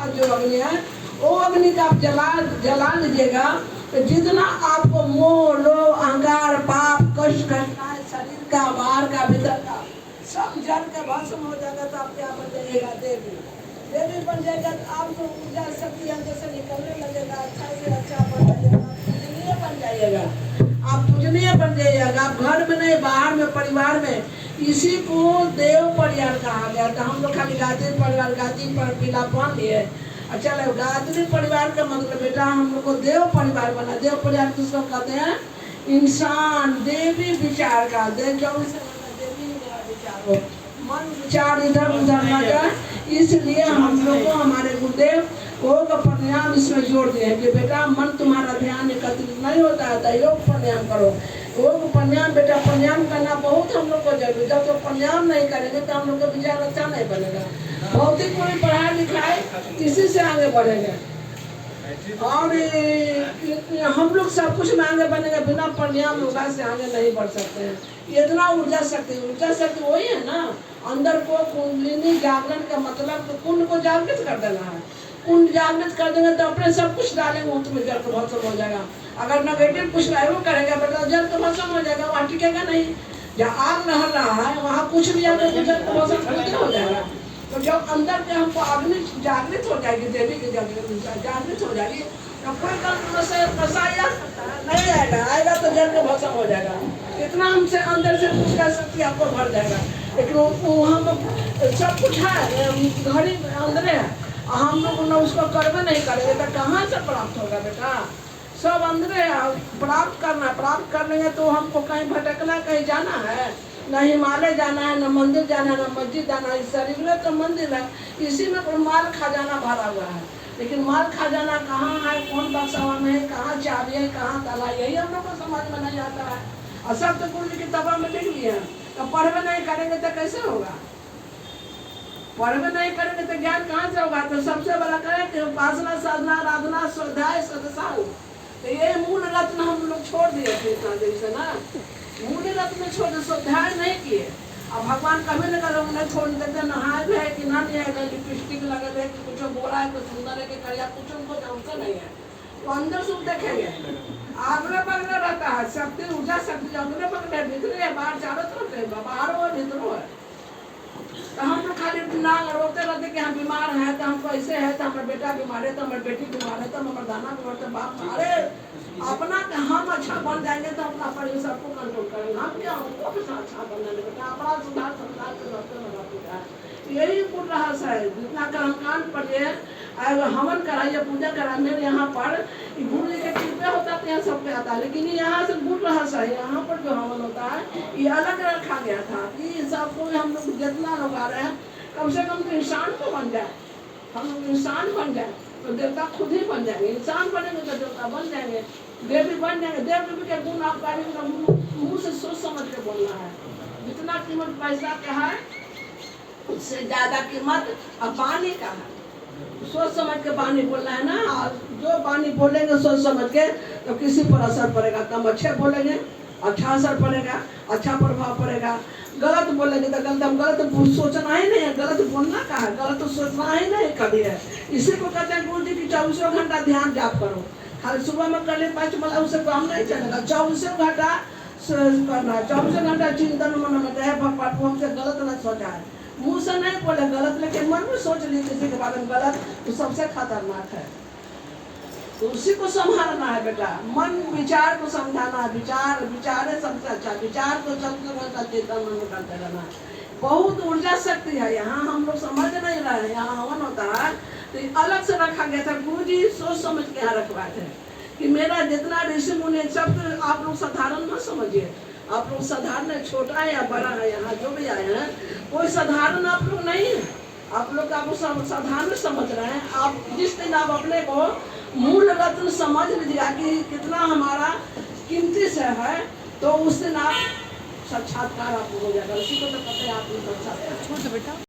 पास जो अग्नि है वो अग्नि का आप जला लीजिएगा तो जितना आपको मोह लोभ अहंकार पाप कष्ट घटनाएं शरीर का बाहर का भीतर का सब जल के भस्म हो जाएगा। तो आप क्या बन जाइएगा? देवी। देवी बन जाएगा तो आपको ऊर्जा शक्ति अंदर से निकलने लगेगा। अच्छा से अच्छा बन जाइएगा, पूजनीय बन जाइएगा। आप पूजनीय बन जाइएगा। आप घर में नहीं बाहर में परिवार में। इसी को देव परिवार कहा गया था। हम लोग खाली गायत्री परिवार गायत्री पर पीला पान लिए। अच्छा गायत्री परिवार का मतलब बेटा हम लोग को देव परिवार बना। देव परिवार किसको कहते हैं? इंसान देवी विचार का देव देवी विचार हो, मन विचार इधर उधर न जाए। इसलिए हम लोग को हमारे गुरुदेव योग प्राणायाम इसमें जोड़ दिए कि बेटा मन तुम्हारा ध्यान एकत्रित नहीं होता है तो योग प्राणायाम करो। योग प्राणायाम बेटा प्राणायाम करना बहुत हम लोग को जरूरी। जब तो प्राणायाम नहीं करेंगे तो हम लोग का विचार अच्छा नहीं बनेगा। भौतिक कोई पढ़ाई लिखाई किसी से आगे बढ़ेंगे और हम लोग सब कुछ में आगे बढ़ेंगे। बिना प्राणायाम योगा से आगे नहीं बढ़ सकते हैं। इतना ऊर्जा शक्ति वही है ना। अंदर को कुंडलिनी जागरण का मतलब तो कुंड को जागृत कर देना है। कुंड जागृत कर देंगे तो अपने सब कुछ डालेंगे उसमें जल तो भस्म हो जाएगा। अगर नेगेटिव कुछ वो करेगा बेटा जल तो भस्म हो जाएगा, वहाँ टिकेगा नहीं। जहाँ आग लहर रहा है वहाँ कुछ भी आगे जल तो भस्म हो जाएगा। तो जब अंदर के हमको अग्नि जागृत हो जाएगी, देवी की जागृत हो जाएगी तो कोई कल से फंसाया नहीं आएगा तो जल के भस्म हो जाएगा। इतना हमसे अंदर से कुछ कर सकती आपको भर जाएगा। लेकिन हम सब कुछ है घड़ी अंदर है, हम लोग न उसको करवे नहीं करेंगे तो कहाँ से प्राप्त होगा बेटा? सब अंदर प्राप्त कर लेंगे तो हमको कहीं भटकना कहीं जाना है? न हिमालय जाना है, न मंदिर जाना है, न मस्जिद जाना है। इस शरीर में तो मंदिर है, इसी में माल खजाना भरा हुआ है। लेकिन माल खजाना कहाँ है, कौन बक्सा में है, कहाँ चाबी है, कहाँ ताला, यही हम लोग को समझ में नहीं आता है। और सब तो गुरु जी की तबा में लिख लिए हैं। तो पढ़वे नहीं करेंगे तो कैसे होगा? पढ़वे नहीं करेंगे तो ज्ञान कहाँ से होगा? तो सबसे बड़ा करें कि उपासना साधना आराधना स्वाध्याय सदसांग, तो ये मूल रत्न हम लोग छोड़ दिए थे इतना दिन से ना। मूल रत्न छोड़ दिए, स्वाध्याय नहीं किए। अब भगवान कभी न करो उन्हें छोड़ देते। नहाए भी है कि ना नहीं है, लिपस्टिक लगे है कि कुछ गोरा है, कुछ सुंदर है कि करिया, कुछ उनको जानते नहीं है। तो अंदर से देखेंगे आगले बगले रहता है शक्ति ऊर्जा शक्ति अगले बगले भीतर है, बाहर चारों तरफ है, बाहर हो भीतर है। तो हम लोग खाली ना रोते रहते कि हम बीमार हैं तो हमको ऐसे है, तो हमारा बेटा बीमार है, तो हमारी बेटी बीमार है, तो हमारा दाना बीमार, तो बाप। अरे अपना हम अच्छा बन जाएंगे तो अपना परिवार सबको कंट्रोल करेंगे। हम क्या हमको भी अच्छा बनना नहीं बेटा, अपना सुधार संसार के रास्ते में रहता है। यही पूर्ण रहस्य है। जितना कर्मकांड पढ़िए, हवन कराइए, पूजा कराइए। मेरे यहाँ पर गुरु जी के कृपया होता है, यहाँ सब पे आता है। लेकिन यहाँ से गुरु रहस्य है, यहाँ पर जो हवन होता है ये अलग रखा गया था कि सबको हम लोग जितना लोग आ रहे हैं कम से कम तो इंसान तो बन जाए। हम लोग इंसान बन जाए तो देवता खुद ही बन जाएंगे। इंसान बनेंगे तो देवता बन जाएंगे, देवी बन जाएंगे। देव के गुण आप मुँह से सोच समझ के बोलना है। जितना कीमत पैसा का है उससे ज्यादा कीमत अब पानी का है। सोच समझ के पानी बोलना है ना। और जो पानी बोलेंगे सोच समझ के तो किसी पर असर पड़ेगा। कम अच्छे बोलेंगे अच्छा असर पड़ेगा, अच्छा प्रभाव पड़ेगा। गलत बोलेंगे तो गलत, हम गलत सोचना ही नहीं है, गलत बोलना का है, गलत सोचना ही नहीं कभी है। इसी को कहते हैं गुरु जी की 24 घंटा ध्यान जाप करो। खाली सुबह में कर ले 5 मतलब उससे काम नहीं चलेगा। 24 घंटा करना, 24 घंटा चिंतन मन में है भगवान को हमसे गलत न सोचा है। मुँह से नहीं बोले गलत, लेकिन मन में सोच ली किसी के बारे में गलत, तो सबसे खतरनाक है। तो उसी को संभालना है बेटा। मन विचार को समझाना है। विचारे सबसे अच्छा, विचार को सबसे चेतन मन में करते रहना है। बहुत ऊर्जा शक्ति है यहाँ, हम लोग समझ नहीं रहे हैं। यहाँ हवन होता है तो अलग से रखा गया था। गुरु जी सोच समझ के यहाँ रखवाए थे कि मेरा जितना ऋषि मुनि सब आप लोग साधारण मत समझिए। आप लोग साधारण छोटा है या बड़ा है, यहाँ जो भी आए हैं कोई साधारण आप लोग नहीं है। आप लोग आपको साधारण समझ रहे हैं। आप जिस दिन आप अपने को मूल रत्न समझ लीजिएगा कि कितना हमारा कीमती से है, तो उस दिन आप साक्षात्कार आपको हो जाएगा। उसी को तो कहते हैं आप साक्षात्कार।